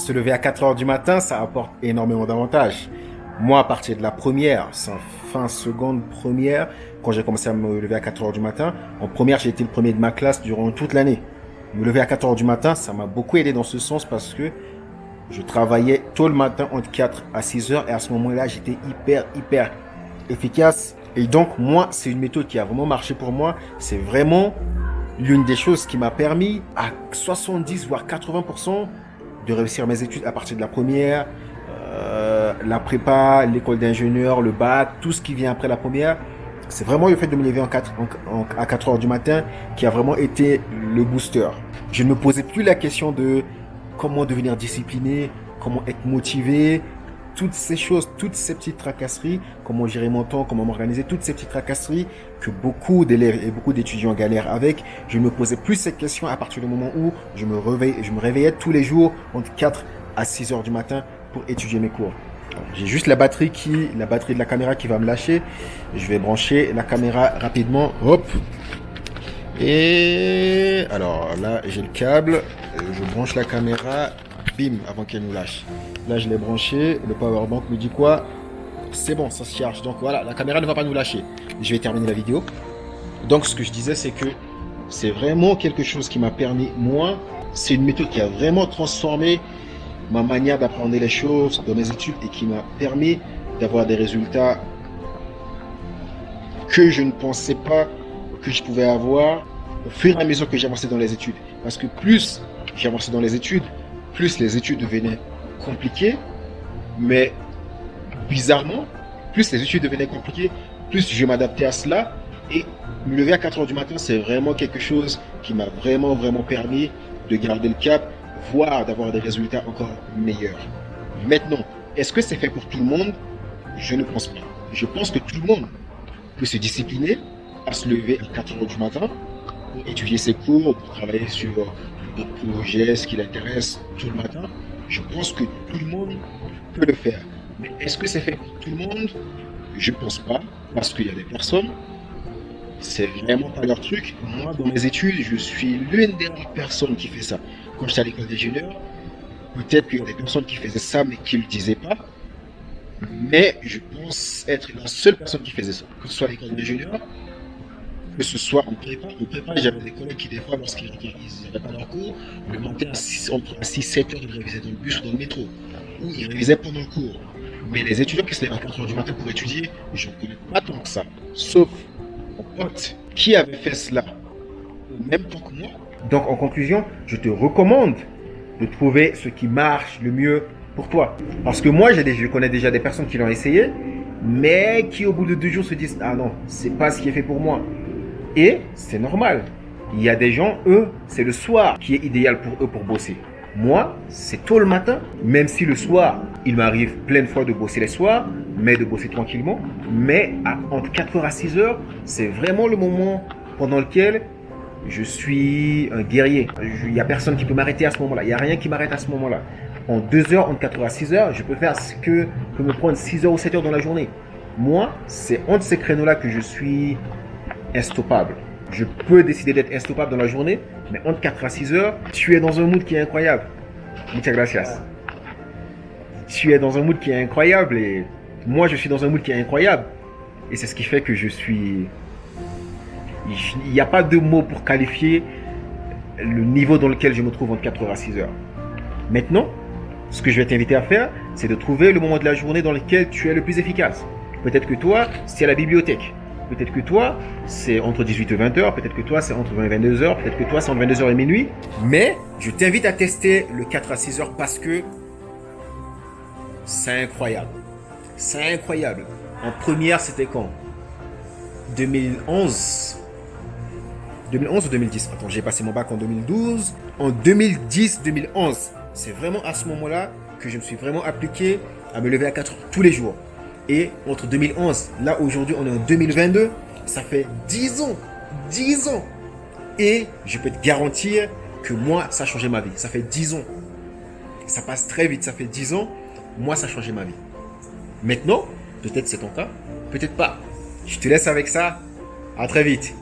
Se lever à 4 heures du matin, ça apporte énormément d'avantages. Moi, à partir de la première, c'est en fin seconde première, quand j'ai commencé à me lever à 4 heures du matin, en première, j'ai été le premier de ma classe durant toute l'année. Me lever à 4 heures du matin, ça m'a beaucoup aidé dans ce sens parce que je travaillais tôt le matin entre 4 à 6 heures et à ce moment-là, j'étais hyper efficace. Et donc, moi, c'est une méthode qui a vraiment marché pour moi. C'est vraiment l'une des choses qui m'a permis à 70 voire 80% de réussir mes études à partir de la première, la prépa, l'école d'ingénieur, le bac, tout ce qui vient après la première. C'est vraiment le fait de me lever à 4 heures du matin qui a vraiment été le booster. Je ne me posais plus la question de comment devenir discipliné, comment être motivé, toutes ces choses, toutes ces petites tracasseries, comment gérer mon temps, comment m'organiser, toutes ces petites tracasseries que beaucoup d'élèves et beaucoup d'étudiants galèrent avec. Je ne me posais plus ces questions à partir du moment où je me réveillais tous les jours entre 4 à 6 heures du matin pour étudier mes cours. J'ai juste la batterie de la caméra qui va me lâcher. Je vais brancher la caméra rapidement. Hop. Et alors là, j'ai le câble. Je branche la caméra. Bim, avant qu'elle nous lâche. Là, je l'ai branché. Le powerbank me dit quoi? C'est bon, ça se charge. Donc voilà, la caméra ne va pas nous lâcher. Je vais terminer la vidéo. Donc ce que je disais, c'est que c'est vraiment quelque chose qui m'a permis, moi, c'est une méthode qui a vraiment transformé ma manière d'apprendre les choses dans mes études et qui m'a permis d'avoir des résultats que je ne pensais pas que je pouvais avoir au fur et à mesure que j'avançais dans les études. Parce que plus j'avançais dans les études, plus les études devenaient compliquées, mais bizarrement, plus les études devenaient compliquées, plus je m'adaptais à cela. Et me lever à 4 heures du matin, c'est vraiment quelque chose qui m'a vraiment permis de garder le cap, voire d'avoir des résultats encore meilleurs. Maintenant, est-ce que c'est fait pour tout le monde? Je ne pense pas. Je pense que tout le monde peut se discipliner à se lever à 4 heures du matin pour étudier ses cours, pour travailler sur des projets, ce qui l'intéresse tout le matin. Je pense que tout le monde peut le faire. Mais est-ce que c'est fait pour tout le monde? Je ne pense pas, parce qu'il y a des personnes, c'est vraiment pas leur truc. Moi, dans mes études, je suis l'une des rares personnes qui fait ça. Quand j'étais à l'école d'ingénieur, peut-être qu'il y a des personnes qui faisaient ça, mais qui ne le disaient pas. Mais je pense être la seule personne qui faisait ça. Que ce soit à l'école d'ingénieur, que ce soit en prépa. En prépa, j'avais des collègues qui, des fois, lorsqu'ils n'avaient pas leur cours, le matin à 6-7 heures, ils révisaient dans le bus ou dans le métro. Ou ils révisaient pendant le cours. Mais les étudiants qui se lèvent à 4 heures du matin pour étudier, je ne connais pas tant que ça. Sauf mon pote qui avait fait cela au même temps que moi. Donc, en conclusion, je te recommande de trouver ce qui marche le mieux pour toi. Parce que moi, je connais déjà des personnes qui l'ont essayé, mais qui au bout de 2 jours se disent « Ah non, c'est pas ce qui est fait pour moi ». Et c'est normal. Il y a des gens, eux, c'est le soir qui est idéal pour eux pour bosser. Moi, c'est tôt le matin, même si le soir, il m'arrive plein de fois de bosser les soirs, mais de bosser tranquillement. Mais entre 4h à 6h, c'est vraiment le moment pendant lequel je suis un guerrier. Il n'y a personne qui peut m'arrêter à ce moment-là. Il n'y a rien qui m'arrête à ce moment-là. En 2 heures, entre 4h à 6h, je peux faire ce que peut me prendre 6h ou 7h dans la journée. Moi, c'est entre ces créneaux-là que je suis instoppable. Je peux décider d'être instoppable dans la journée, mais entre 4 à 6 heures, tu es dans un mood qui est incroyable. Muchas gracias. Tu es dans un mood qui est incroyable et moi je suis dans un mood qui est incroyable. Et c'est ce qui fait que je suis... Il n'y a pas de mots pour qualifier le niveau dans lequel je me trouve entre 4 heures à 6 heures. Maintenant, ce que je vais t'inviter à faire, c'est de trouver le moment de la journée dans lequel tu es le plus efficace. Peut-être que toi, c'est à la bibliothèque. Peut-être que toi, c'est entre 18 et 20 heures. Peut-être que toi, c'est entre 20 et 22 heures. Peut-être que toi, c'est entre 22 heures et minuit. Mais je t'invite à tester le 4 à 6 heures parce que c'est incroyable. C'est incroyable. En première, c'était quand? 2011 ou 2010? Attends, j'ai passé mon bac en 2012. En 2010-2011, c'est vraiment à ce moment-là que je me suis vraiment appliqué à me lever à 4 heures tous les jours. Et entre 2011, là aujourd'hui on est en 2022, ça fait 10 ans. 10 ans. Et je peux te garantir que moi, ça a changé ma vie. Ça fait 10 ans. Ça passe très vite, ça fait 10 ans. Moi, ça a changé ma vie. Maintenant, peut-être c'est ton cas, peut-être pas. Je te laisse avec ça. À très vite.